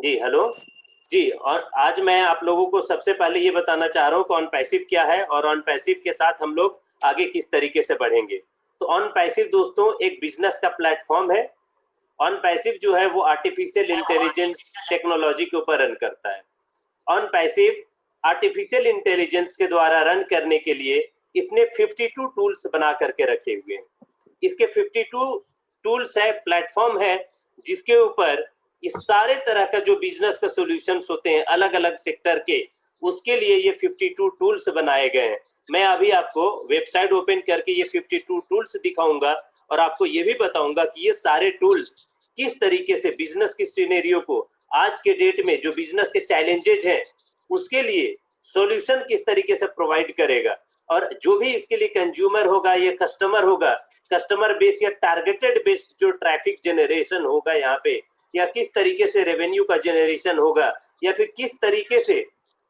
जी, hello. जी, और आज मैं आप लोगों को सबसे पहले ये बताना चाह रहा हूँ कि ऑन पैसिव क्या है और ऑन पैसिव के साथ हम लोग आगे किस तरीके से बढ़ेंगे। तो ऑन पैसिव दोस्तों एक बिज़नेस का प्लेटफ़ॉर्म है। ऑन पैसिव जो है वो आर्टिफ़िशियल इंटेलिजेंस टेक्नोलॉजी के ऊपर रन करता है। ऑन पैसिव आर्टिफ़िशियल इंटेलिजेंस के द्वारा रन करने के लिए इसने 52 टूल्स बना करके रखे हुए हैं। इसके 52 टूल्स है, प्लेटफ़ॉर्म है, जिसके ऊपर इस सारे तरह का जो बिज़नेस का सॉल्यूशंस होते हैं अलग-अलग सेक्टर के, उसके लिए ये 52 टूल्स बनाए गए हैं। मैं अभी आपको वेबसाइट ओपन करके ये 52 टूल्स दिखाऊँगा और आपको ये भी बताऊँगा कि ये सारे टूल्स किस तरीके से बिज़नेस की सिनेरियो को आज के डेट में जो बिज़नेस के चैलेंजेज़ हैं, उसके लिए सॉल्यूशन किस तरीके से प्रोवाइड करेगा और जो भी इसके लिए कंज्यूमर होगा, ये कस्टमर होगा, कस्टमर बेस या टारगेटेड बेस्ड जो ट्रैफिक जनरेशन होगा यहाँ पे, या किस तरीके से रेवेन्यू का जनरेशन होगा, या फिर किस तरीके से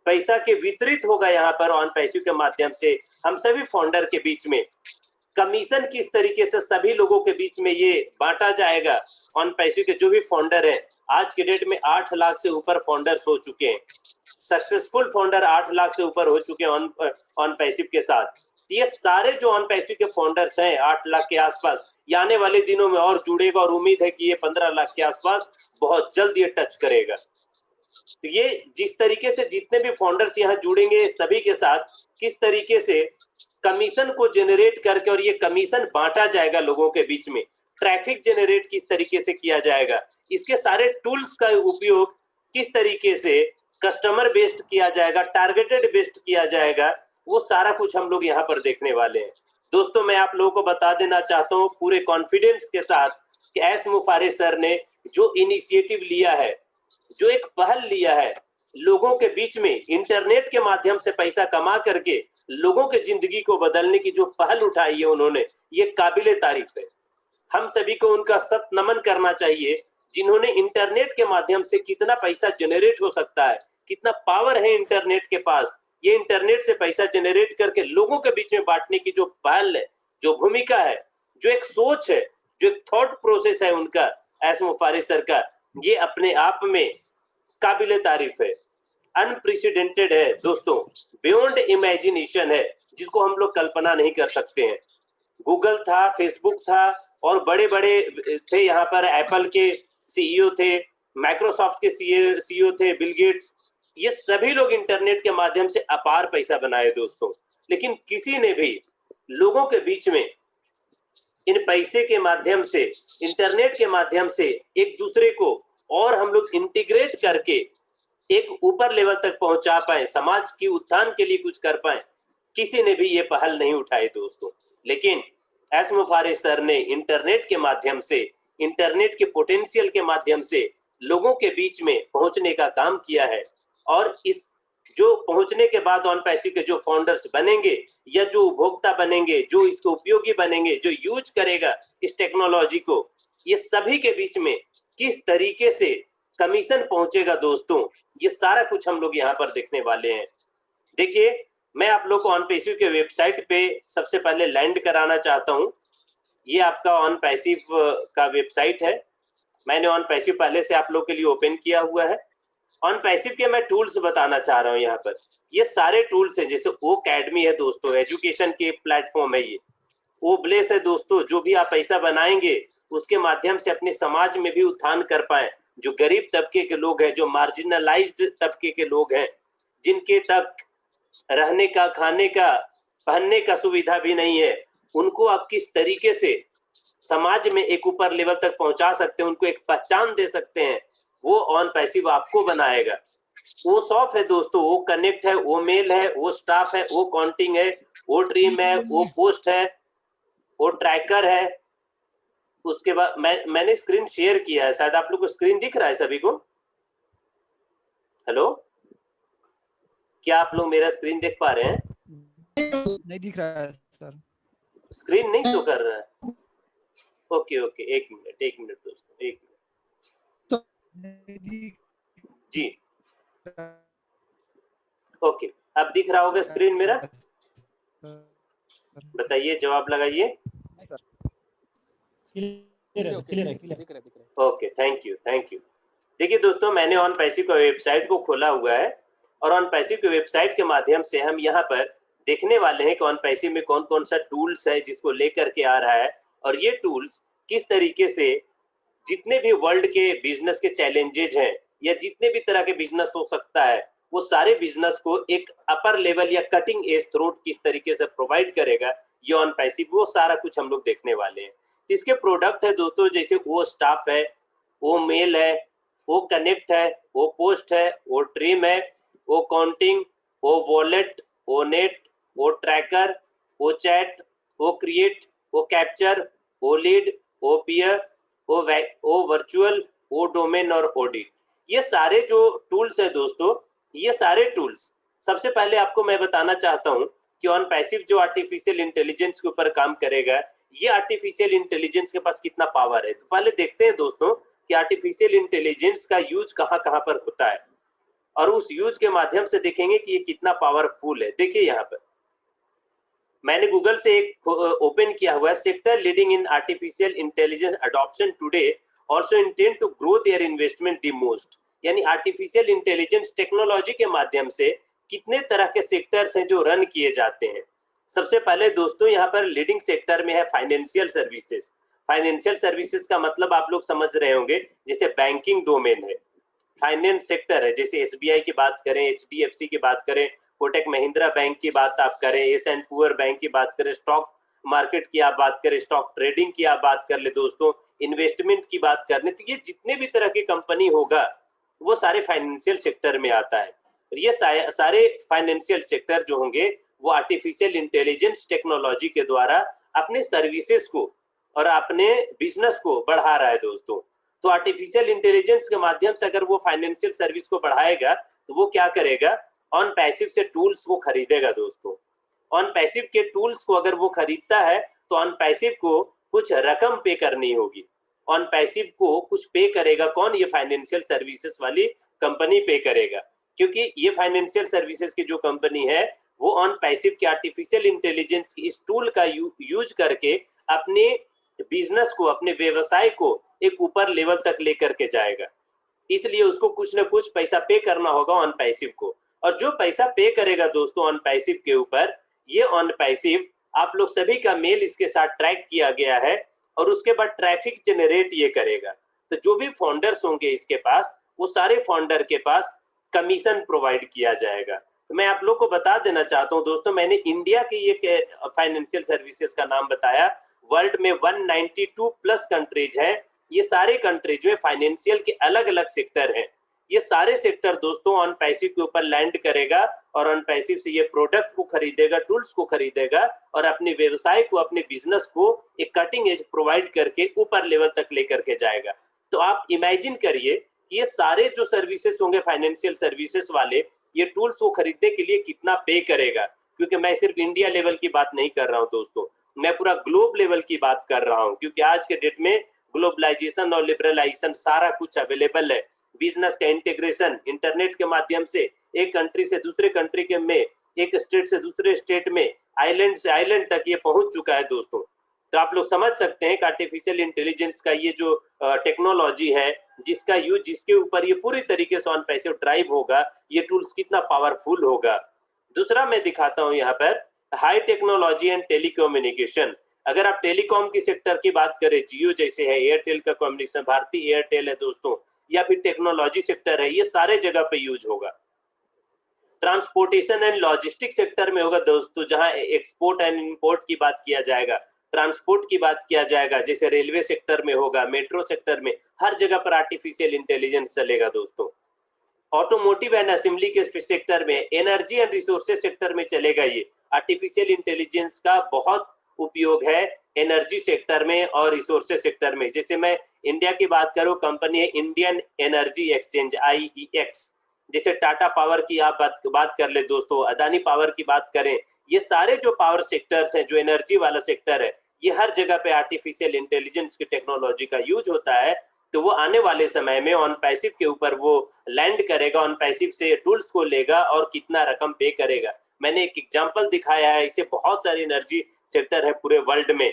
पैसा के वितरित होगा यहाँ पर ऑन पैसिव के माध्यम से हम सभी फाउंडर के बीच में, कमीशन किस तरीके से सभी लोगों के बीच में ये बांटा जाएगा। ऑन पैसिव के जो भी फाउंडर हैं, आज के डेट में 8 लाख से ऊपर फाउंडर्स हो चुके हैं, सक्सेसफुल फाउंडर 8 लाख से ऊपर हो चुके हैं ऑन पैसिव के साथ। ये सारे जो ऑन पैसिव के फाउंडर्स हैं 8 लाख के आसपास, ये आने वाले दिनों में और जुड़ेगा और उम्मीद है कि ये 15 लाख के आसपास बहुत जल्द ये टच करेगा। तो ये जिस तरीके से जितने भी फाउंडर्स यहाँ जुड़ेंगे सभी के साथ किस तरीके से कमीशन को जनरेट करके और ये कमीशन बांटा जाएगा लोगों के बीच में, ट्रैफिक जनरेट किस तरीके से किया जाएगा, इसके सारे टूल्स का उपयोग किस तरीके से कस्टमर बेस्ड किया जाएगा, टारगेटेड बेस्ड किया जाएगा, वो सारा कुछ हम लोग यहाँ पर देखने वाले हैं। दोस्तों मैं आप लोगों को बता देना चाहता हूँ पूरे कॉन्फिडेंस के साथ कि एस मुफारे सर ने जो इनिशिएटिव लिया है, जो एक पहल लिया है, लोगों के बीच में इंटरनेट के माध्यम से पैसा कमा करके लोगों के जिंदगी को बदलने की जो पहल उठाई है उन्होंने, ये काबिले तारीफ है। हम सभी को उनका सत नमन करना चाहिए, जिन्होंने इंटरनेट के माध्यम से कितना पैसा जनरेट हो सकता है, कितना पावर है इंटरनेट के पास, ये इंटरनेट से पैसा जनरेट करके लोगों के बीच में बांटने की जो पहल है, जो भूमिका है, जो एक सोच है, जो एक थॉट प्रोसेस है उनका, एस मुफारी सर का, ये अपने आप में काबिले तारीफ है, अनप्रेसिडेंटेड है दोस्तों, बियॉन्ड इमेजिनेशन है, जिसको हम लोग कल्पना नहीं कर सकते हैं। गूगल था, फेसबुक था और बड़े-बड़े थे यहाँ पर, एप्पल के सीईओ थे, माइक्रोसॉफ्ट के सीईओ थे, बिल गेट्स, ये सभी लोग इंटरनेट के माध्यम से अपार पैसा बनाए दोस्तों, लेकिन किसी ने भी लोगों के बीच में इन पैसे के माध्यम से, इंटरनेट के माध्यम से एक दूसरे को और हम लोग इंटीग्रेट करके एक ऊपर लेवल तक पहुंचा पाए, समाज की उत्थान के लिए कुछ कर पाए, किसी ने भी ये पहल नहीं उठाई दोस्तों। लेकिन एस मुफारे सर ने इंटरनेट के माध्यम से, इंटरनेट के पोटेंशियल के माध्यम से लोगों के बीच में पहुंचने का काम किया है और इस जो पहुंचने के बाद ऑन पैसिव के जो फाउंडर्स बनेंगे या जो उपभोक्ता बनेंगे, जो इसके उपयोगी बनेंगे, जो यूज करेगा इस टेक्नोलॉजी को, ये सभी के बीच में किस तरीके से कमीशन पहुंचेगा दोस्तों, ये सारा कुछ हम लोग यहाँ पर देखने वाले हैं। देखिए, मैं आप लोग को ऑन पैसिव के वेबसाइट पे सबसे पहले लैंड कराना चाहता हूँ। ये आपका ऑन पैसिव का वेबसाइट है। मैंने ऑन पैसिव पहले से आप लोग के लिए ओपन किया हुआ है। ऑन पैसिव के मैं टूल्स बताना चाह रहा हूँ यहाँ पर। ये सारे टूल्स हैं, जैसे ओकेडमी है दोस्तों, एजुकेशन के प्लेटफॉर्म है ये। ओब्लेस है दोस्तों, जो भी आप पैसा बनाएंगे उसके माध्यम से अपने समाज में भी उत्थान कर पाए। जो गरीब तबके के लोग हैं, जो मार्जिनलाइज्ड तबके के लोग हैं, जिनके तक रहने का, खाने का, पहनने का सुविधा भी नहीं है, उनको आप किस तरीके से समाज में एक ऊपर लेवल तक पहुंचा सकते हैं, उनको एक पहचान दे सकते हैं, वो ऑन पैसिव आपको बनाएगा। वो सॉफ्ट है दोस्तों, वो कनेक्ट है, वो मेल है, वो स्टाफ है, वो काउंटिंग है, वो ड्रीम है, वो पोस्ट है, वो ट्रैकर है। उसके बाद मैंने स्क्रीन शेयर किया है, शायद आप लोग को स्क्रीन दिख रहा है सभी को। हेलो, क्या आप लोग मेरा स्क्रीन देख पा रहे हैं? नहीं दिख रहा है सर, स्क्रीन नहीं शो कर रहा है। ओके ओके, एक मिनट दोस्तों, एक मिनट जी। ओके, अब दिख रहा होगा स्क्रीन मेरा? बताइए, जवाब लगाइए। क्लियर है, ओके, थैंक यू। देखिए दोस्तों, मैंने ऑन पैसिव का वेबसाइट को खोला हुआ है और ऑन पैसिव के वेबसाइट के माध्यम से हम यहाँ पर देखने वाले हैं कि ऑन पैसिव में कौन कौन सा टूल्स है जिसको लेकर के आ रहा है, और ये टूल्स किस तरीके से जितने भी वर्ल्ड के बिजनेस के चैलेंजेज हैं या जितने भी तरह के बिजनेस हो सकता है, वो सारे बिजनेस को एक अपर लेवल या कटिंग एज थ्रोट किस तरीके से प्रोवाइड करेगा, ये ऑन पैसिव वो सारा कुछ हम लोग देखने वाले हैं। तो इसके प्रोडक्ट है दोस्तों, जैसे वो स्टाफ है, वो मेल है, वो कनेक्ट है, वो पोस्ट है, वो ट्रिम है, वो काउंटिंग, वो वॉलेट, वो नेट, वो ट्रैकर, वो चैट, वो क्रिएट, वो कैप्चर, वो लीड, वो पीयर, वो वर्चुअल, वो डोमेन और ऑडिट। ये सारे जो टूल्स है दोस्तों, ये सारे टूल्स सबसे पहले आपको मैं बताना चाहता हूं कि ऑन पैसिव जो आर्टिफिशियल इंटेलिजेंस के ऊपर काम करेगा, ये आर्टिफिशियल इंटेलिजेंस के पास कितना पावर है। तो पहले देखते हैं दोस्तों कि आर्टिफिशियल इंटेलिजेंस का यूज कहां कहां पर होता है, और उस यूज के माध्यम से देखेंगे कि ये कितना पावरफुल है। देखिए यहाँ पर मैंने गूगल से एक ओपन किया हुआ है, sector leading in artificial intelligence adoption today also intend to grow their investment the most. यानी आर्टिफिशियल इंटेलिजेंस टेक्नोलॉजी के माध्यम से कितने तरह के सेक्टर्स हैं जो रन किए जाते हैं। सबसे पहले दोस्तों यहाँ पर लीडिंग सेक्टर में है फाइनेंशियल सर्विसेज। फाइनेंशियल सर्विसेज का मतलब आप लोग समझ रहे होंगे, जैसे बैंकिंग डोमेन है, फाइनेंस सेक्टर है, जैसे एसबीआई की बात करें, एचडीएफसी की बात करें, कोटक महिंद्रा बैंक की बात आप करें, एस एंड पुअर बैंक की बात करें, स्टॉक मार्केट की आप बात करें, स्टॉक ट्रेडिंग की आप बात कर ले दोस्तों, इन्वेस्टमेंट की बात कर ले, तो ये जितने भी तरह की कंपनी होगा वो सारे फाइनेंशियल सेक्टर में आता है। ये सारे फाइनेंशियल सेक्टर जो होंगे वो आर्टिफिशियल इंटेलिजेंस टेक्नोलॉजी के द्वारा अपने सर्विसेज को और अपने बिजनेस को बढ़ा रहा है दोस्तों। तो आर्टिफिशियल इंटेलिजेंस के माध्यम से अगर वो फाइनेंशियल सर्विस को बढ़ाएगा तो वो क्या करेगा, ऑन पैसिव से टूल्स को खरीदेगा दोस्तों। ऑन पैसिव के टूल्स को अगर वो खरीदता है तो ऑन पैसिव को कुछ रकम पे करनी होगी। ऑन पैसिव को कुछ पे करेगा कौन, ये फाइनेंशियल सर्विसेज वाली कंपनी पे करेगा, क्योंकि ये फाइनेंशियल सर्विसेज की जो कंपनी है वो ऑन पैसिव के आर्टिफिशियल इंटेलिजेंस इस टूल का यूज करके अपने बिजनेस को, अपने व्यवसाय को एक ऊपर लेवल तक लेकर के जाएगा। इसलिए उसको कुछ ना कुछ पैसा पे करना होगा ऑन पैसिव को, और जो पैसा पे करेगा दोस्तों ऑन पैसिव के ऊपर, ये ऑन पैसिव आप लोग सभी का मेल इसके साथ ट्रैक किया गया है और उसके बाद ट्रैफिक जनरेट ये करेगा। तो जो भी फाउंडर्स होंगे इसके पास, वो सारे फाउंडर के पास कमीशन प्रोवाइड किया जाएगा। तो मैं आप लोग को बता देना चाहता हूं दोस्तों, मैंने इंडिया की ये फाइनेंशियल सर्विसेज का नाम बताया। वर्ल्ड में 192 प्लस कंट्रीज है। ये सारे कंट्रीज में फाइनेंशियल के अलग अलग सेक्टर हैं। ये सारे सेक्टर दोस्तों ऑन पैसिव के ऊपर लैंड करेगा और ऑन पैसिव से ये प्रोडक्ट को खरीदेगा, टूल्स को खरीदेगा और अपने व्यवसाय को, अपने बिजनेस को एक कटिंग एज प्रोवाइड करके ऊपर लेवल तक लेकर के जाएगा। तो आप इमेजिन करिए कि ये सारे जो सर्विसेज होंगे फाइनेंशियल सर्विसेज वाले, ये टूल्स को खरीदने के लिए कितना पे करेगा। क्योंकि मैं सिर्फ इंडिया लेवल की बात नहीं कर रहा हूँ दोस्तों, मैं पूरा ग्लोब लेवल की बात कर रहा हूँ, क्योंकि आज के डेट में ग्लोबलाइजेशन और लिबरलाइजेशन सारा कुछ अवेलेबल है। बिजनेस का इंटीग्रेशन इंटरनेट के माध्यम से एक कंट्री से दूसरे कंट्री के में, एक स्टेट से दूसरे स्टेट में, आइलैंड से आइलैंड तक ये पहुंच चुका है दोस्तों। तो आप लोग समझ सकते हैं कि आर्टिफिशियल इंटेलिजेंस का ये जो टेक्नोलॉजी है, जिसका यूज, जिसके ऊपर ये पूरी तरीके से ऑन पैसिव ड्राइव होगा, ये टूल्स कितना पावरफुल होगा। दूसरा मैं दिखाता हूं यहाँ पर हाई टेक्नोलॉजी एंड टेलीकम्युनिकेशन। अगर आप टेलीकॉम की सेक्टर की बात करें, जियो जैसे है, एयरटेल का कम्युनिकेशन, भारती एयरटेल है दोस्तों, या फिर टेक्नोलॉजी सेक्टर है, ये सारे जगह पे यूज होगा। ट्रांसपोर्टेशन एंड लॉजिस्टिक सेक्टर में होगा दोस्तों, जहां एक्सपोर्ट एंड इंपोर्ट की बात किया जाएगा, ट्रांसपोर्ट की बात किया जाएगा, जैसे रेलवे सेक्टर में होगा, मेट्रो सेक्टर में, हर जगह पर आर्टिफिशियल इंटेलिजेंस चलेगा दोस्तों। ऑटोमोटिव एंड असेंबली के सेक्टर में, एनर्जी एंड रिसोर्सेज सेक्टर में चलेगा। ये आर्टिफिशियल इंटेलिजेंस का बहुत उपयोग है एनर्जी सेक्टर में और रिसोर्सेज सेक्टर में। जैसे मैं इंडिया की बात करूं, कंपनी है इंडियन एनर्जी एक्सचेंज, IEX। जैसे टाटा पावर की आप बात कर ले दोस्तों, अदानी पावर की बात करें, ये सारे जो पावर सेक्टर्स हैं, जो एनर्जी वाला सेक्टर है, ये हर जगह पे आर्टिफिशियल इंटेलिजेंस की टेक्नोलॉजी का यूज होता है। तो वो आने वाले समय में ऑन पैसिव के ऊपर वो लैंड करेगा, ऑन पैसिव से टूल्स को लेगा और कितना रकम पे करेगा। मैंने एक एग्जांपल दिखाया है, इसे बहुत सारे एनर्जी सेक्टर है पूरे वर्ल्ड में।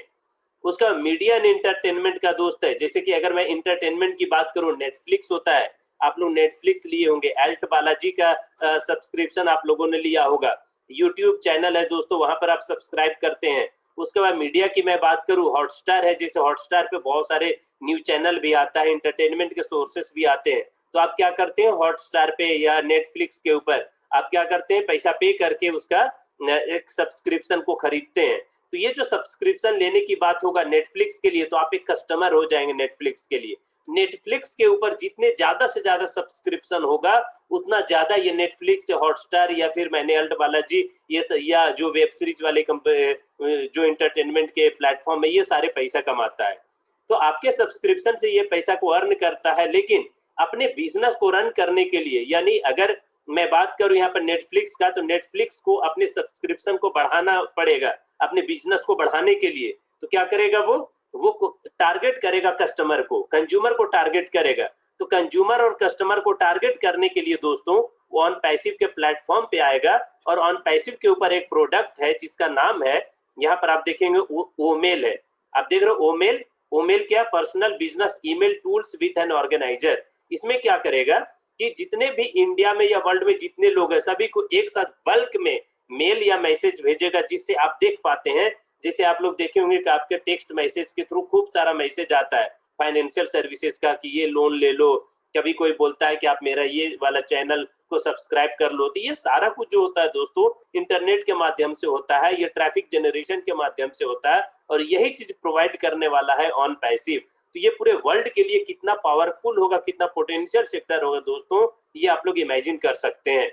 उसका मीडिया एंड एंटरटेनमेंट का दोस्त है। जैसे कि अगर मैं एंटरटेनमेंट की बात करूं, नेटफ्लिक्स होता है, आप लोग नेटफ्लिक्स लिए होंगे, एल्ट बालाजी का सब्सक्रिप्शन आप लोगों ने लिया होगा, यूट्यूब चैनल है दोस्तों, वहां पर आप सब्सक्राइब करते हैं। उसके बाद मीडिया की मैं बात करूं, हॉटस्टार है, जैसे हॉटस्टार पे बहुत सारे न्यूज चैनल भी आता है, इंटरटेनमेंट के सोर्सेस भी आते हैं, तो आप क्या करते हैं हॉटस्टार पे या नेटफ्लिक्स के ऊपर आप क्या करते हैं, पैसा पे करके उसका एक सब्सक्रिप्शन को खरीदते हैं। तो ये जो सब्सक्रिप्शन लेने की बात होगा नेटफ्लिक्स के लिए, तो आप एक कस्टमर हो जाएंगे नेटफ्लिक्स के लिए। नेटफ्लिक्स के ऊपर जितने ज्यादा से ज्यादा सब्सक्रिप्शन होगा उतना ज्यादा ये नेटफ्लिक्स, हॉटस्टार या फिर मैंने अल्ट बालाजी ये या जो वेब सीरीज वाले जो इंटरटेनमेंट के प्लेटफॉर्म है ये सारे पैसा कमाता है। तो आपके सब्सक्रिप्शन से ये पैसा को अर्न करता है, लेकिन अपने बिजनेस को रन करने के लिए, यानी अगर मैं बात करूं यहाँ पर नेटफ्लिक्स का, तो नेटफ्लिक्स को अपने सब्सक्रिप्शन को बढ़ाना पड़ेगा अपने बिजनेस को बढ़ाने के लिए। तो क्या करेगा वो टारगेट करेगा कस्टमर को, कंज्यूमर को टारगेट करेगा। तो कंज्यूमर और कस्टमर को टारगेट करने के लिए दोस्तों वो ऑन पैसिव के प्लेटफॉर्म पे आएगा, और ऑन पैसिव के ऊपर एक प्रोडक्ट है जिसका नाम है, यहाँ पर आप देखेंगे ओमेल है, आप देख रहे हो ओमेल। ओमेल क्या, personal business email tools with an organiser. इसमें क्या करेगा कि जितने भी इंडिया में या वर्ल्ड में जितने लोग हैं सभी को एक साथ बल्क में मेल या मैसेज भेजेगा, जिससे आप देख पाते हैं, जैसे आप लोग देखे होंगे कि आपके टेक्स्ट मैसेज के थ्रू खूब सारा मैसेज आता है फाइनेंशियल सर्विसेज का कि ये लोन ले लो, कभी कोई बोलता है कि आप मेरा ये वाला चैनल को सब्सक्राइब कर लो। तो ये सारा कुछ जो होता है दोस्तों इंटरनेट के माध्यम से होता है, ये ट्रैफिक जनरेशन के माध्यम से होता है, और यही चीज प्रोवाइड करने वाला है ऑन पैसिव। तो ये पूरे वर्ल्ड के लिए कितना पावरफुल होगा, कितना पोटेंशियल सेक्टर होगा दोस्तों, ये आप लोग इमेजिन कर सकते हैं।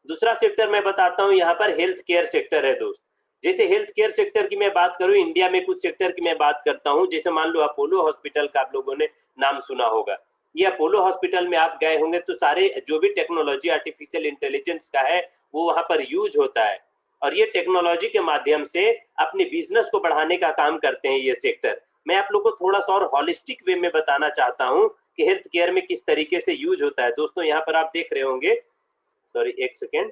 दूसरा सेक्टर मैं बताता हूं, यहाँ पर हेल्थ केयर सेक्टर है दोस्त। जैसे हेल्थ केयर सेक्टर की मैं बात करूं, इंडिया में कुछ सेक्टर की मैं बात करता हूं, जैसे मान लो अपोलो हॉस्पिटल का आप लोगों ने नाम सुना होगा। ये अपोलो हॉस्पिटल में आप गए होंगे तो सारे जो भी टेक्नोलॉजी आर्टिफिशियल इंटेलिजेंस का है वो वहां पर यूज होता है, और ये टेक्नोलॉजी के माध्यम से अपने बिजनेस को बढ़ाने का काम करते हैं ये सेक्टर। मैं आप लोग को थोड़ा सा और हॉलिस्टिक वे में बताना चाहता हूँ कि हेल्थ केयर में किस तरीके से यूज होता है। दोस्तों यहाँ पर आप देख रहे होंगे, सॉरी एक सेकेंड,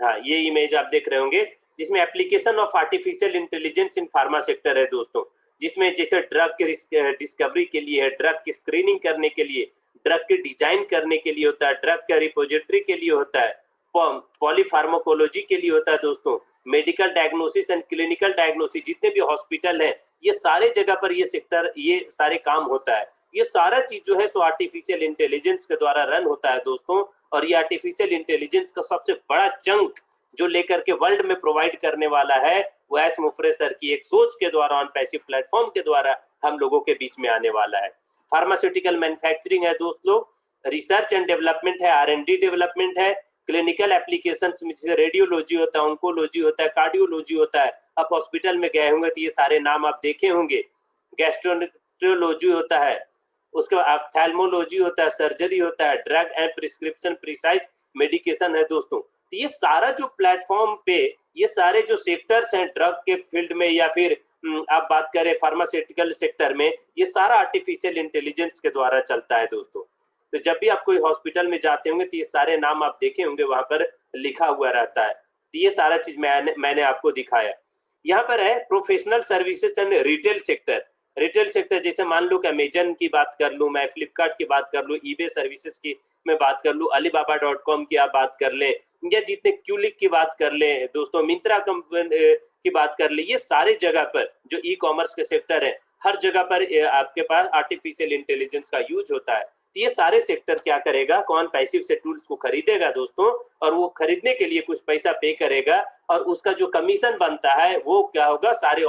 हाँ ये इमेज आप देख रहे होंगे जिसमें application of artificial intelligence in pharma sector है दोस्तों, जिसमें जैसे ड्रग के डिस्कवरी के लिए है, ड्रग की स्क्रीनिंग करने के लिए, ड्रग के डिजाइन करने के लिए होता है, ड्रग का रिपोजिटरी के लिए होता है, पॉलीफार्माकोलॉजी के लिए होता है दोस्तों, medical diagnosis and clinical diagnosis, जितने भी हॉस्पिटल है ये सारे जगह पर ये सेक्टर ये सारे काम होता है। ये सारा चीज जो है सो आर्टिफिशियल इंटेलिजेंस के द्वारा रन होता है दोस्तों, और ये आर्टिफिशियल इंटेलिजेंस का सबसे बड़ा चंक जो लेकर के वर्ल्ड में प्रोवाइड करने वाला है वो एस मुफरे सर की एक सोच के द्वारा ऑन पैसिव प्लेटफॉर्म के द्वारा हम लोगों के बीच में आने वाला है। फार्मास्यूटिकल मैन्युफैक्चरिंग है दोस्त लोग, रिसर्च एंड डेवलपमेंट है, R&D डेवलपमेंट है, क्लिनिकल एप्लीकेशंस में जैसे रेडियोलॉजी होता है, ऑन्कोलॉजी होता है, कार्डियोलॉजी होता है। आप हॉस्पिटल में गए होंगे तो ये सारे नाम आप देखे होंगे, गैस्ट्रोएंटरोलॉजी होता है, उसके बाद ऑप्थेल्मोलॉजी होता है, सर्जरी होता है, drug and prescription precise medication है दोस्तों। तो ये सारा जो प्लेटफॉर्म पे ये सारे जो सेक्टर्स हैं ड्रग के फील्ड में या फिर आप बात करें फार्मास्यूटिकल सेक्टर में, ये सारा आर्टिफिशियल इंटेलिजेंस के द्वारा चलता है दोस्तों। तो जब भी आप कोई हॉस्पिटल में जाते होंगे तो ये सारे नाम आप देखे होंगे वहां पर लिखा हुआ रहता है। तो ये सारा चीज मैंने आपको दिखाया। यहाँ पर है professional services and retail sector. Retail sector जैसे मान लो कि अमेजन की बात कर लूं, मैं फ्लिपकार्ट की बात कर लूं, ईबे सर्विसेज की मैं बात कर लूं, alibaba.com की आप बात कर लें, या जितने क्यूलिक की बात कर लें दोस्तों, मिंत्रा कंपनी की बात कर ले, ये सारे जगह पर जो ई कॉमर्स के सेक्टर है हर जगह पर आपके पास आर्टिफिशियल इंटेलिजेंस का यूज होता है। तो ये सारे सेक्टर क्या करेगा, कौन पैसिव से टूल्स को खरीदेगा दोस्तों, और वो खरीदने के लिए कुछ पैसा पे करेगा, और उसका जो कमीशन बनता है वो क्या होगा, सारे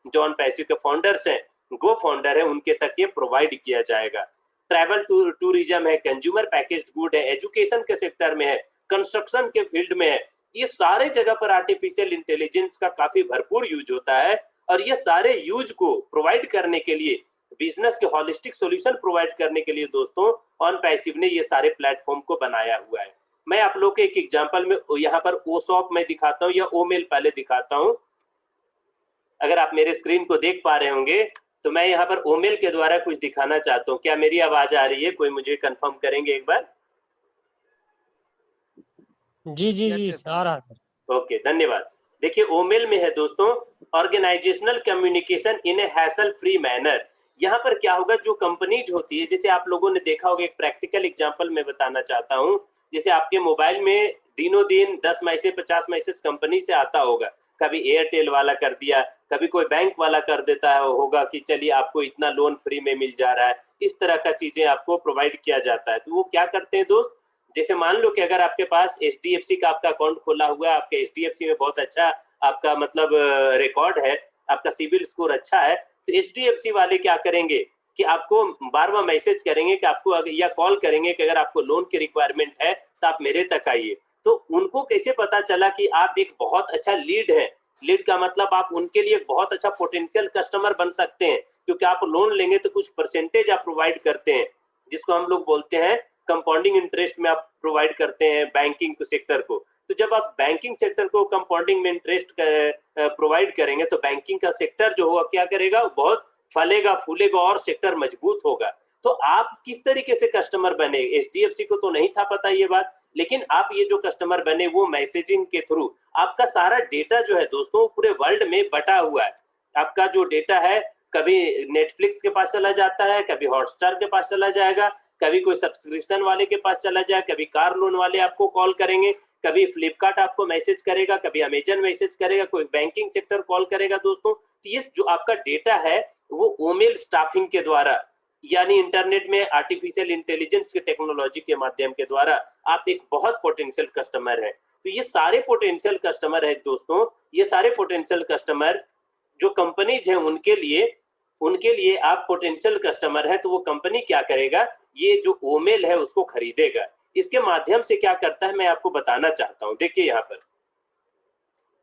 जो ऑन पैसिव के फाउंडर्स हैं, गो फाउंडर है, उनके तक ये प्रोवाइड किया जाएगा। ट्रैवल टूरिज्म है, कंज्यूमर पैकेज्ड गुड है, एजुकेशन के सेक्टर में है, कंस्ट्रक्शन के फील्ड में है, ये सारे जगह पर आर्टिफिशियल इंटेलिजेंस का काफी भरपूर यूज होता है। और ये सारे यूज को प्रोवाइड करने के लिए, बिजनेस के होलिस्टिक सॉल्यूशन प्रोवाइड करने के लिए दोस्तों ऑन पैसिव ने ये सारे प्लेटफॉर्म को बनाया हुआ है। मैं आप लोग को एक एग्जांपल में यहाँ पर ओसॉप में दिखाता हूँ या ओमेल पहले दिखाता हूँ। अगर आप मेरे स्क्रीन को देख पा रहे होंगे तो मैं यहाँ पर ओमेल के द्वारा कुछ दिखाना चाहता हूँ। क्या मेरी आवाज आ रही है? कोई मुझे कंफर्म करेंगे एक बार? जी जी जी आ रहा है। ओके, धन्यवाद। देखिए ओमेल में है दोस्तों, organisational communication in a hassle free manner. यहाँ पर क्या होगा, जो कंपनीज होती है, जैसे आप लोगों ने देखा होगा, एक प्रैक्टिकल एग्जांपल मैं बताना चाहता हूँ। जैसे आपके मोबाइल में दिनों दिन 10 मैसेज 50 मैसेज कंपनी से आता होगा, कभी एयरटेल वाला कर दिया, कभी कोई बैंक वाला कर देता है होगा कि चलिए आपको इतना लोन फ्री में मिल जा रहा है, इस तरह का चीजें आपको प्रोवाइड किया जाता है। तो वो क्या करते हैं दोस्त, जैसे मान लो कि अगर आपके पास एचडीएफसी का आपका अकाउंट खोला हुआ है, आपके एचडीएफसी में बहुत अच्छा आपका मतलब रिकॉर्ड है, आपका सिविल स्कोर अच्छा है, तो एचडीएफसी वाले क्या करेंगे कि आपको बार बार मैसेज करेंगे कि आपको या कॉल करेंगे कि अगर आपको लोन की रिक्वायरमेंट है तो आप मेरे तक आइए। तो उनको कैसे पता चला कि आप एक बहुत अच्छा लीड है, लीड का मतलब आप उनके लिए एक बहुत अच्छा पोटेंशियल कस्टमर बन सकते हैं, क्योंकि आप लोन लेंगे तो कुछ परसेंटेज आप प्रोवाइड करते हैं, जिसको हम लोग बोलते हैं कंपाउंडिंग इंटरेस्ट में आप प्रोवाइड करते हैं बैंकिंग सेक्टर को। तो जब आप बैंकिंग सेक्टर को कंपाउंडिंग में इंटरेस्ट प्रोवाइड करेंगे तो बैंकिंग का सेक्टर जो होगा क्या करेगा, बहुत फलेगा फूलेगा और सेक्टर मजबूत होगा। तो आप किस तरीके से कस्टमर बने, एचडीएफसी को तो नहीं था पता ये बात, लेकिन आप ये जो कस्टमर बने वो मैसेजिंग के थ्रू, आपका सारा डेटा जो है दोस्तों पूरे वर्ल्ड में बटा हुआ है। आपका जो डेटा है कभी नेटफ्लिक्स के पास चला जाता है, कभी हॉटस्टार के पास चला जाएगा, कभी कोई सब्सक्रिप्शन वाले के पास चला जाए, कभी कार लोन वाले आपको कॉल करेंगे, कभी फ्लिपकार्ट आपको मैसेज करेगा, कभी अमेजन मैसेज करेगा, कोई बैंकिंग सेक्टर कॉल करेगा दोस्तों। तो ये जो आपका डेटा है वो ओमेल स्टाफिंग के द्वारा, यानी इंटरनेट में आर्टिफिशियल इंटेलिजेंस की टेक्नोलॉजी के माध्यम के द्वारा आप एक बहुत पोटेंशियल कस्टमर है। तो ये सारे पोटेंशियल कस्टमर है दोस्तों, ये सारे पोटेंशियल कस्टमर जो कंपनीज हैं उनके लिए आप पोटेंशियल कस्टमर है, तो वो कंपनी क्या करेगा, ये जो ओमेल है उसको खरीदेगा। इसके माध्यम से क्या करता है मैं आपको बताना चाहता हूँ। देखिए यहाँ पर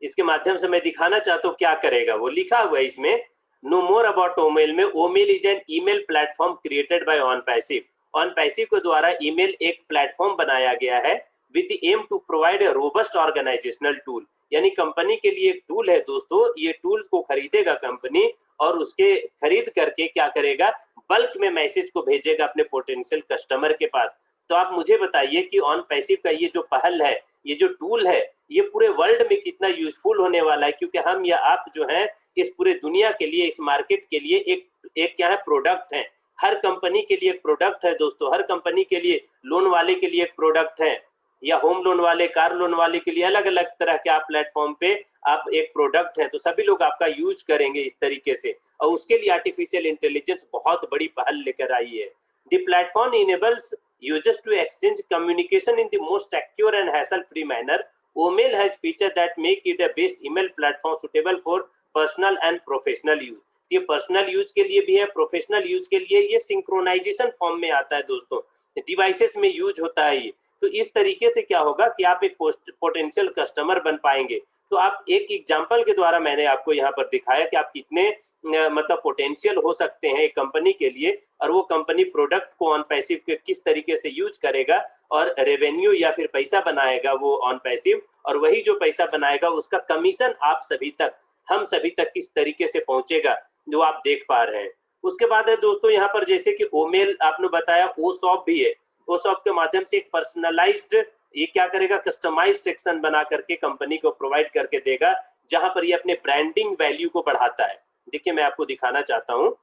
इसके माध्यम से मैं दिखाना चाहता हूँ क्या करेगा, वो लिखा हुआ है इसमें, नो मोर अबाउट ओमेल में, Omail is an email platform created by OnPassive. OnPassive के द्वारा ईमेल एक प्लेटफॉर्म बनाया गया है with the aim to provide a robust organisational tool, यानी कंपनी के लिए एक टूल है दोस्तों। ये टूल को खरीदेगा कंपनी और उसके खरीद करके क्या करेगा, बल्क में मैसेज को भेजेगा अपने पोटेंशियल कस्टमर के पास। तो आप मुझे बताइए कि ऑनपैसिव का ये जो पहल है, ये जो टूल है, ये पूरे वर्ल्ड में कितना यूजफुल होने वाला है, क्योंकि हम या आप जो है इस पूरे दुनिया के लिए, इस मार्केट के लिए एक क्या है, प्रोडक्ट है। हर कंपनी के लिए एक प्रोडक्ट है दोस्तों, हर कंपनी के लिए, लोन वाले के लिए एक प्रोडक्ट है, या होम लोन वाले, कार लोन वाले के लिए अलग अलग तरह के आप प्लेटफॉर्म पे आप एक प्रोडक्ट है, तो सभी लोग आपका यूज करेंगे इस तरीके से। और उसके लिए आर्टिफिशियल इंटेलिजेंस बहुत बड़ी पहल लेकर आई है। The platform enables users to exchange communication in the most secure and hassle-free manner. Omail has features that make it a best email platform suitable for personal and professional use. ये personal use के लिए भी है, professional use के लिए ये synchronisation form में आता है दोस्तों, डिवाइसेस में यूज होता है ये। तो इस तरीके से क्या होगा कि आप एक पोटेंशियल कस्टमर बन पाएंगे। तो आप एक एग्जांपल के द्वारा मैंने आपको यहाँ पर दिखाया कि आप कितने मतलब पोटेंशियल हो सकते हैं एक कंपनी के लिए, और वो कंपनी प्रोडक्ट को ऑन पैसिव के किस तरीके से यूज करेगा और रेवेन्यू या फिर पैसा बनाएगा वो ऑन पैसिव, और वही जो पैसा बनाएगा उसका कमीशन आप सभी तक, हम सभी तक किस तरीके से पहुंचेगा, जो आप देख पा रहे हैं। उसके बाद है दोस्तों यहाँ पर जैसे कि ओमेल आपने बताया, ओसॉप भी है। ओसॉप के माध्यम से एक पर्सनलाइज्ड, ये क्या करेगा, कस्टमाइज सेक्शन बना करके कंपनी को प्रोवाइड करके देगा, जहां पर ये अपने ब्रांडिंग वैल्यू को बढ़ाता है। देखिए मैं आपको दिखाना चाहता हूँ,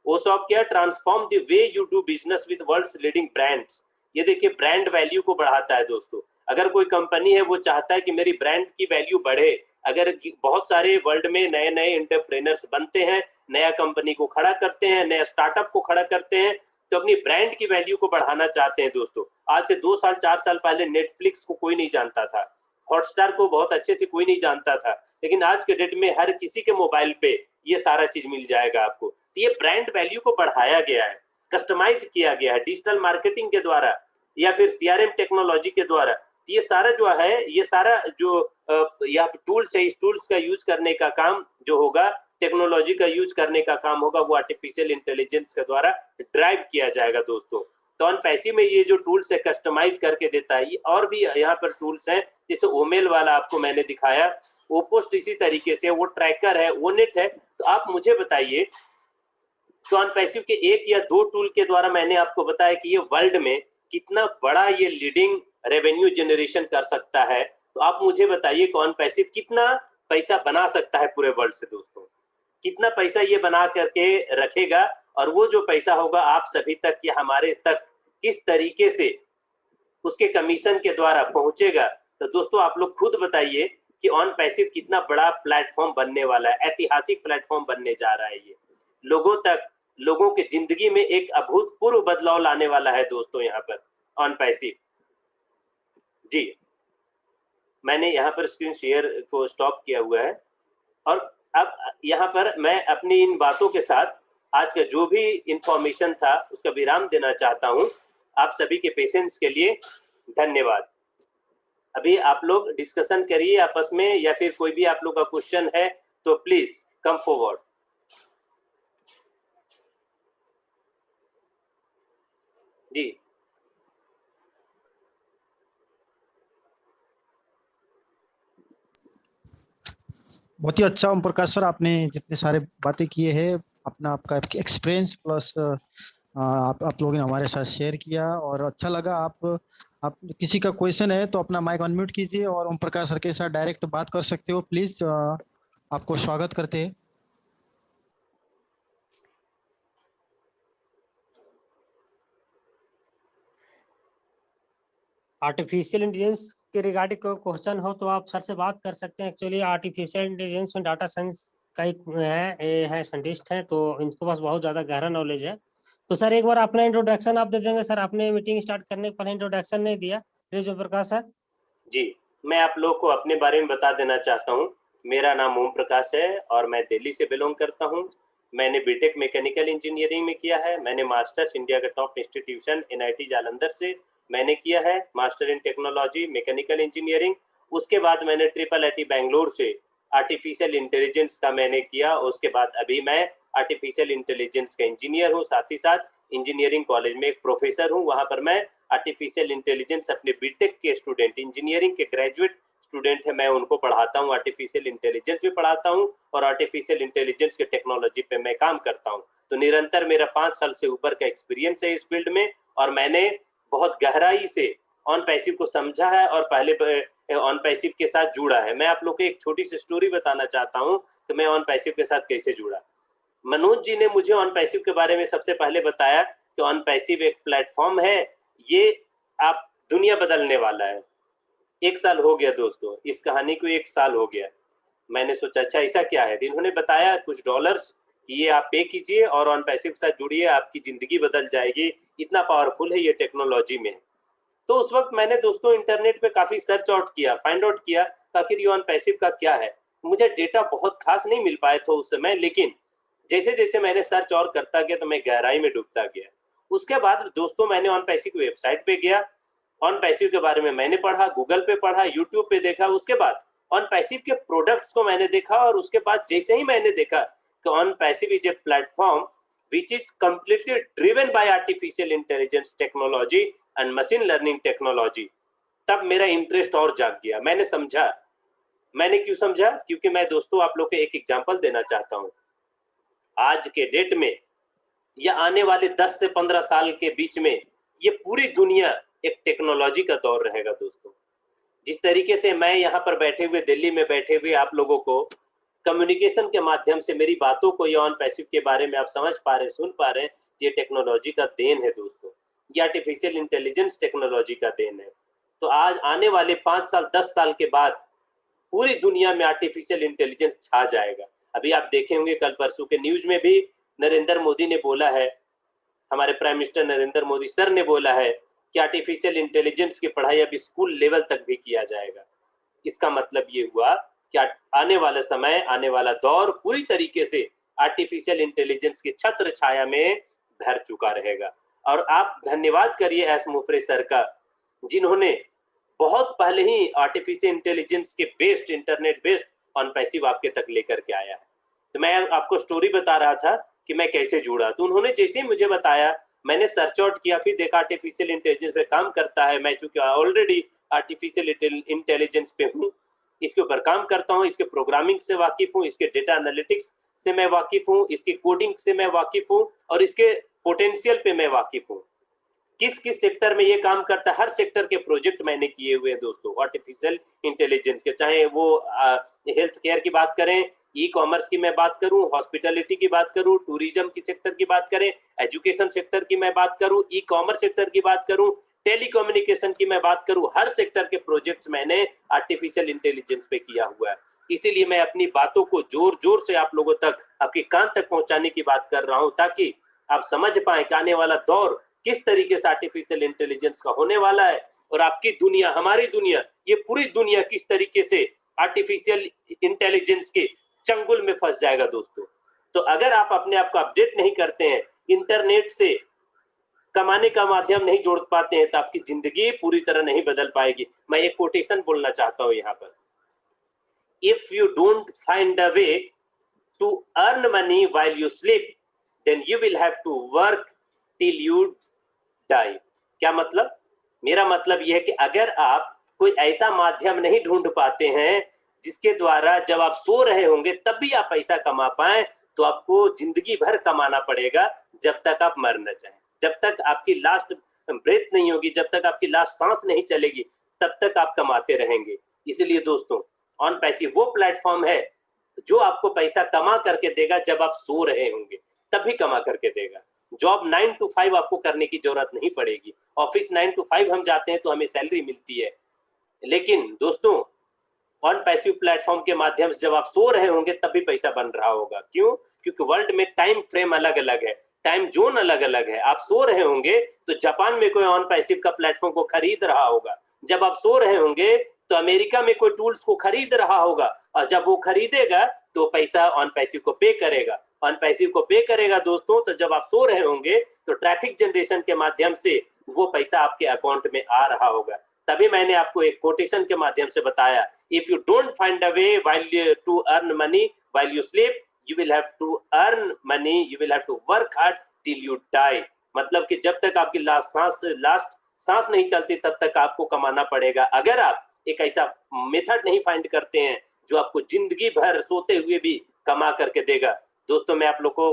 ओसॉप क्या, transform the way you do business with world's leading brands. ये देखिए ब्रांड वैल्यू को बढ़ाता है दोस्तों। अगर कोई कंपनी है वो चाहता है कि मेरी ब्रांड की वैल्यू बढ़े, अगर बहुत सारे वर्ल्ड में नए नए एंटरप्रेन्योर्स बनते हैं, नया कंपनी को खड़ा करते हैं, नया स्टार्टअप को खड़ा करते हैं, तो अपनी ब्रांड की वैल्यू को बढ़ाना चाहते हैं दोस्तों। आज से 2 साल 4 साल पहले नेटफ्लिक्स को कोई नहीं जानता था, हॉटस्टार को बहुत अच्छे से कोई नहीं जानता था, लेकिन आज के डेट में हर किसी के मोबाइल पे ये सारा चीज मिल जाएगा आपको। तो ये ब्रांड वैल्यू को बढ़ाया गया है, कस्टमाइज किया गया है डिजिटल मार्केटिंग के द्वारा या फिर सीआरएम टेक्नोलॉजी के द्वारा। तो ये सारा जो है, ये सारा जो या टूल्स है, इस टूल्स का यूज करने का काम जो होगा, टेक्नोलॉजी का यूज करने का काम होगा, वो आर्टिफिशियल इंटेलिजेंस के द्वारा ड्राइव किया जाएगा दोस्तों। तो ऑन पैसिव में ये जो टूल्स है कस्टमाइज करके देता है। और भी यहाँ पर टूल्स हैं, जैसे ओमेल वाला आपको मैंने दिखाया, ओपोस्ट इसी तरीके से, वो ट्रैकर है, वो नेट है। तो आप मुझे बताइए, तो ऑन पैसिव के 1 या 2 टूल के द्वारा मैंने आपको बताया कि ये वर्ल्ड में कितना बड़ा ये लीडिंग रेवेन्यू जनरेशन कर सकता है। तो आप मुझे बताइए कि ऑन पैसिव कितना पैसा बना सकता है पूरे वर्ल्ड से दोस्तों, कितना पैसा ये बना करके रखेगा और वो जो पैसा होगा आप सभी तक या हमारे तक किस तरीके से उसके कमीशन के द्वारा पहुंचेगा। तो दोस्तों आप लोग खुद बताइए कि ऑन पैसिव कितना बड़ा प्लेटफॉर्म बनने वाला है, ऐतिहासिक प्लेटफॉर्म बनने जा रहा है। ये लोगों तक, लोगों की जिंदगी में एक अभूतपूर्व बदलाव लाने वाला है दोस्तों यहाँ पर ऑन पैसिव। जी, मैंने यहाँ पर स्क्रीन शेयर को स्टॉप किया हुआ है और अब यहाँ पर मैं अपनी इन बातों के साथ आज का जो भी इंफॉर्मेशन था उसका विराम देना चाहता हूँ। आप सभी के पेशेंस के लिए धन्यवाद। अभी आप लोग डिस्कशन करिए आपस में, या फिर कोई भी आप लोग का क्वेश्चन है तो प्लीज कम फॉरवर्ड। जी, बहुत ही अच्छा ओम प्रकाश सर, आपने जितने सारे बातें किए हैं, अपना आपका एक्सपीरियंस प्लस आप लोगों ने हमारे साथ शेयर किया और अच्छा लगा। आप किसी का क्वेश्चन है तो अपना माइक अनम्यूट कीजिए और ओम प्रकाश सर के साथ डायरेक्ट बात कर सकते हो। प्लीज आपको स्वागत करते हैं। आर्टिफिशियल इंटेलिजेंस के रिगार्डिंग कोई क्वेश्चन हो तो आप सर से बात कर सकते हैं। एक्चुअली आर्टिफिशियल इंटेलिजेंस में डाटा साइंस का एक है साइंटिस्ट है, तो इनको पास बहुत ज़्यादा गहरा नॉलेज है। तो सर एक बार अपना इंट्रोडक्शन आप दे देंगे। सर आपने मीटिंग स्टार्ट करने के पहले इंट्रोडक्शन नहीं दिया। Please Om Prakash sir. जी, मैं आप लोग को अपने बारे में बता देना चाहता हूँ। मेरा नाम ओम प्रकाश है और मैं दिल्ली से बिलोंग करता हूँ। मैंने बीटेक मैकेनिकल इंजीनियरिंग में किया है। मैंने मास्टर्स इंडिया का टॉप इंस्टीट्यूशन NIT जालंधर से मैंने किया है, master in technology mechanical engineering. उसके बाद मैंने IIIT बैंगलोर से आर्टिफिशियल इंटेलिजेंस का मैंने किया। उसके बाद अभी मैं आर्टिफिशियल इंटेलिजेंस का इंजीनियर हूँ, साथ ही साथ इंजीनियरिंग कॉलेज में एक प्रोफेसर हूँ। वहाँ पर मैं आर्टिफिशियल इंटेलिजेंस अपने बीटेक के स्टूडेंट, इंजीनियरिंग के ग्रेजुएट स्टूडेंट है, मैं उनको पढ़ाता हूँ। आर्टिफिशियल इंटेलिजेंस भी पढ़ाता हूँ और आर्टिफिशियल इंटेलिजेंस के टेक्नोलॉजी पे मैं काम करता हूँ। तो निरंतर मेरा 5 साल से ऊपर का एक्सपीरियंस है इस फील्ड में और मैंने बहुत गहराई से ऑन पैसिव को समझा है और पहले ऑन पैसिव के साथ जुड़ा है। मैं आप लोग को एक छोटी सी स्टोरी बताना चाहता हूँ कि मैं ऑन पैसिव के साथ कैसे जुड़ा। मनोज जी ने मुझे ऑन पैसिव के बारे में सबसे पहले बताया कि ऑन पैसिव एक प्लेटफॉर्म है, ये आप दुनिया बदलने वाला है। 1 साल हो गया दोस्तों, इस कहानी को 1 साल हो गया। मैंने सोचा अच्छा ऐसा क्या है, इन्होंने बताया कुछ डॉलर्स कि ये आप पे कीजिए और ऑन पैसिव के साथ जुड़िए, आपकी जिंदगी बदल जाएगी, इतना पावरफुल है ये टेक्नोलॉजी में। तो उस वक्त मैंने दोस्तों इंटरनेट पे काफी सर्च आउट किया, फाइंड आउट किया आखिर ये ऑन पैसिव का क्या है। मुझे डेटा बहुत खास नहीं मिल पाए थे उस समय, लेकिन जैसे जैसे मैंने सर्च और करता गया तो मैं गहराई में डूबता गया। उसके बाद दोस्तों मैंने ऑन पैसिव की वेबसाइट पे गया, ऑन पैसिव के बारे में मैंने पढ़ा, गूगल पे पढ़ा, यूट्यूब पे देखा। उसके बाद ऑन पैसिव के प्रोडक्ट्स को मैंने देखा और उसके बाद जैसे ही मैंने देखा कि on passive is a platform which is completely driven by artificial intelligence technology and machine learning technology, तब मेरा इंटरेस्ट और जाग गया। मैंने समझा, मैंने क्यों समझा, क्योंकि मैं दोस्तों आप लोग को एक एग्जांपल देना चाहता हूं। आज के डेट में या आने वाले 10 से 15 साल के बीच में ये पूरी दुनिया एक टेक्नोलॉजी का दौर रहेगा दोस्तों। जिस तरीके से मैं यहाँ पर बैठे हुए, दिल्ली में बैठे हुए आप लोगों को कम्युनिकेशन के माध्यम से मेरी बातों को या ऑन पैसिव के बारे में आप समझ पा रहे, सुन पा रहे हैं, ये टेक्नोलॉजी का देन है दोस्तों। ये आर्टिफिशियल इंटेलिजेंस टेक्नोलॉजी का देन है। तो आज आने वाले 5 साल 10 साल के बाद पूरी दुनिया में आर्टिफिशियल इंटेलिजेंस छा जाएगा। अभी आप देखे होंगे कल परसों के न्यूज में भी नरेंद्र मोदी ने बोला है, हमारे prime minister Narendra Modi sir ने बोला है कि आर्टिफिशियल इंटेलिजेंस की पढ़ाई अब स्कूल लेवल तक भी किया जाएगा। इसका मतलब ये हुआ कि आने वाला समय, आने वाला दौर पूरी तरीके से आर्टिफिशियल इंटेलिजेंस की छत्र छाया में भर चुका रहेगा। और आप धन्यवाद करिए एस मुफरे सर का, जिन्होंने बहुत पहले ही आर्टिफिशियल इंटेलिजेंस के based, internet based on passive आपके तक लेकर के आया है। तो मैं आपको स्टोरी बता रहा था कि मैं कैसे जुड़ा। तो उन्होंने जैसे ही मुझे बताया, मैंने सर्च आउट किया, फिर देखा आर्टिफिशियल इंटेलिजेंस पे काम करता है। मैं चूंकि ऑलरेडी आर्टिफिशियल इंटेलिजेंस पे हूँ, इसके ऊपर काम करता हूँ, इसके प्रोग्रामिंग से वाकिफ हूँ, इसके डेटा एनालिटिक्स से मैं वाकिफ हूँ, इसकी कोडिंग से मैं वाकिफ हूँ और इसके पोटेंशियल पे मैं वाकिफ हूँ। किस किस सेक्टर में ये काम करता है, हर सेक्टर के प्रोजेक्ट मैंने किए हुए हैं दोस्तों आर्टिफिशियल इंटेलिजेंस के। चाहे वो हेल्थ केयर की बात करें, ई कॉमर्स की मैं बात करूं, हॉस्पिटैलिटी की बात करूं, टूरिज्म की सेक्टर की बात करें, एजुकेशन सेक्टर की मैं बात करूं, ई कॉमर्स सेक्टर की बात करूं, टेलीकम्युनिकेशन की मैं बात करूं, हर सेक्टर के प्रोजेक्ट्स मैंने आर्टिफिशियल इंटेलिजेंस पे किया हुआ है। इसीलिए मैं अपनी बातों को जोर जोर से आप लोगों तक, आपके कान तक पहुंचाने की बात कर रहा हूं, ताकि आप समझ पाए कि आने वाला दौर किस तरीके से आर्टिफिशियल इंटेलिजेंस का होने वाला है, और आपकी दुनिया, हमारी दुनिया, ये पूरी दुनिया किस तरीके से आर्टिफिशियल इंटेलिजेंस के चंगुल में फंस जाएगा दोस्तों। तो अगर आप अपने आप को अपडेट नहीं करते हैं, इंटरनेट से कमाने का माध्यम नहीं जोड़ पाते हैं, तो आपकी जिंदगी पूरी तरह नहीं बदल पाएगी। मैं एक कोटेशन बोलना चाहता हूं यहाँ पर, if you don't find a way to earn money while you sleep, then you will have to work till you die. क्या मतलब? मेरा मतलब यह है कि अगर आप कोई ऐसा माध्यम नहीं ढूंढ पाते हैं जिसके द्वारा जब आप सो रहे होंगे तब भी आप पैसा कमा पाए, तो आपको जिंदगी भर कमाना पड़ेगा, जब तक आप मर न जाए, जब तक आपकी लास्ट ब्रेथ नहीं होगी, जब तक आपकी लास्ट सांस नहीं चलेगी, तब तक आप कमाते रहेंगे। इसलिए दोस्तों, ऑन पैसिव वो प्लेटफॉर्म है जो आपको पैसा कमा करके देगा जब आप सो रहे होंगे, तभी कमा करके देगा। जॉब 9 to 5 आपको करने की जरूरत नहीं पड़ेगी। ऑफिस 9 to 5 हम जाते हैं तो हमें सैलरी मिलती है, लेकिन दोस्तों ऑन पैसिव प्लेटफॉर्म के माध्यम से जब आप सो रहे होंगे तब भी पैसा बन रहा होगा। क्यों? क्योंकि वर्ल्ड में टाइम फ्रेम अलग अलग है, टाइम जोन अलग अलग है। आप सो रहे होंगे तो जापान में कोई ऑन पैसिव का प्लेटफॉर्म को खरीद रहा होगा, जब आप सो रहे होंगे तो अमेरिका में कोई टूल्स को खरीद रहा होगा, और जब वो खरीदेगा तो पैसा ऑन पैसिव को पे करेगा। ऑन पैसिव को पे करेगा दोस्तों, तो जब आप सो रहे होंगे तो ट्रैफिक जनरेशन के माध्यम से वो पैसा आपके अकाउंट में आ रहा होगा। तभी मैंने आपको एक कोटेशन के माध्यम से बताया, if you don't find a way while to earn money while you sleep, you will have to earn money, you will have to work hard till you die। मतलब कि जब तक आपकी लास्ट सांस नहीं चलती तब तक आपको कमाना पड़ेगा। अगर आप एक ऐसा मेथड नहीं फाइंड करते हैं जो आपको जिंदगी भर सोते हुए भी कमा करके देगा, दोस्तों मैं आप लोग को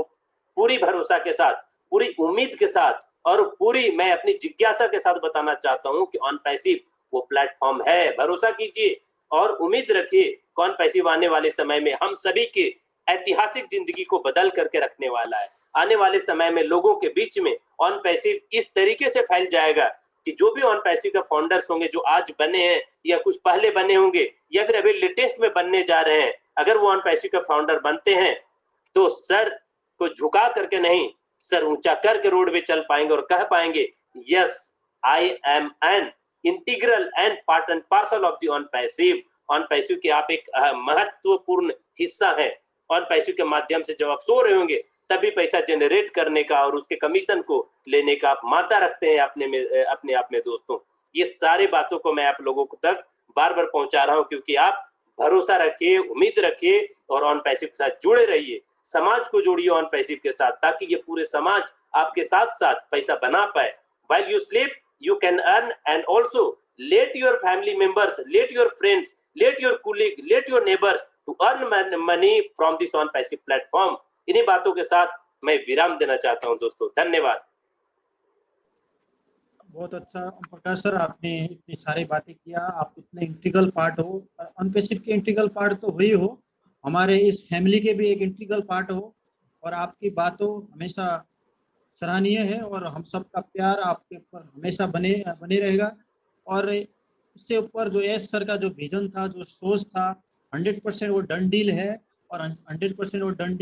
पूरी भरोसा के साथ, पूरी उम्मीद के साथ और पूरी मैं अपनी जिज्ञासा के साथ बताना चाहता हूं कि ऑन पैसिव वो प्लेटफॉर्म है। भरोसा कीजिए और उम्मीद रखिए, ऑन पैसिव आने वाले समय में हम सभी के ऐतिहासिक जिंदगी को बदल करके रखने वाला है। आने वाले समय में लोगों के बीच में ऑन पैसिव इस तरीके से फैल जाएगा कि जो भी ऑन पैसिव के फाउंडर्स होंगे, जो आज बने हैं या कुछ पहले बने होंगे या फिर अभी लेटेस्ट में बनने जा रहे हैं, अगर वो ऑन पैसिव के फाउंडर बनते हैं तो सर को झुका करके नहीं, सर ऊंचा करके रोड पे चल पाएंगे और कह पाएंगे, yes I am an integral and part and parcel of the on passive. On passive के आप एक महत्वपूर्ण हिस्सा है। ऑन पैसिव के माध्यम से जब आप सो रहे होंगे तभी पैसा जनरेट करने का और उसके कमीशन को लेने का आप मादा रखते हैं अपने आप में दोस्तों। ये सारी बातों को मैं आप लोगों को तक बार बार पहुंचा रहा हूं, क्योंकि आप भरोसा रखिए, उम्मीद रखिए और ऑन पैसिव के साथ जुड़े रहिए। समाज को जोड़िए ऑन पैसिव के साथ, ताकि ये पूरे समाज आपके साथ साथ पैसा बना पाए। While you sleep you can earn, and also let your family members, let your friends, let your colleague, let your neighbors to earn money from this on passive platform। इन्हीं बातों के साथ मैं विराम देना चाहता हूं दोस्तों। धन्यवाद। बहुत अच्छा प्रकाश सर, आपने इतनी सारी बातें किया, आप इतने इंटीग्रल पार्ट हो, अनपेसिव के इंटीग्रल पार्ट तो हुई हो, हमारे इस फैमिली के भी एक इंटीग्रल पार्ट हो, और आपकी बातों हमेशा सराहनीय है और हम सबका प्यार आपके ऊपर हमेशा बने रहेगा। और इससे ऊपर जो एस सर का जो विजन था, जो सोच था, 100% वो डन डील है और 100% वो डन